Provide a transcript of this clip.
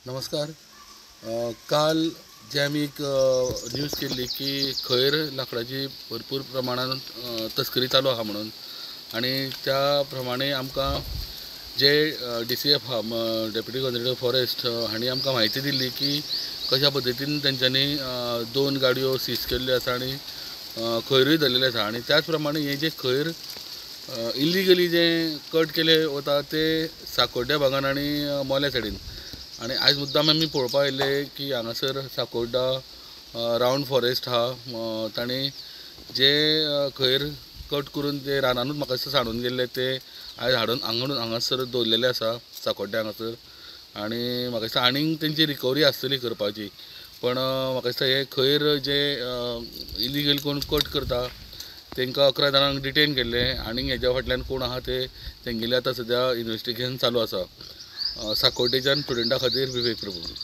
नमस्कार. काल जे आम्ही एक न्यूज केली की खैर लाकडाची भरपूर प्रमाणात तस्करी चालू आहा म्हणून, आणि त्या प्रमाणे आमकां जे DCF हा डेप्युटी कॉन्झर्वेटर फॉरेस्ट हांणी आमकां म्हायती दिल्ली की कशा पद्दतीन तेंच्यांनी 2 गाडयो सीज केल्ल्यो आसा आणि खैरूय धरलेले आसा. आणि त्याच प्रमाणे हे जे खैर इल्लिगली जे कट केले वता ते साकोड्ड्या भागान आणि मोल्या सायडीन. आणि आयज मुद्दाम आमी पळोवपा आयिल्ले की हांगासर साकोड्डा रावंड फॉरेस्ट आहा, तांणी जे खैर कट करून ते रानानूच म्हाका दिसता साडून गेल्ले ते आयज हांगासर दवरलेले आसा साकोड्ड्या हांगासर. आणि म्हाका दिसता आनीक तेंची रिकवरी आसतली करपाची, पण म्हाका दिसता हे खैर जे इलिगल कोण कट करता तांकां 11 जाणांक डिटेन केल्ले. आनी हेज्या फाटल्यान कोण आहा ते तेंगेलें आतां सद्या इन्वेस्टिगेशन चालू आसा. साकोड्डेच्यान स्टुडंटा खातीर विवेक प्रभू.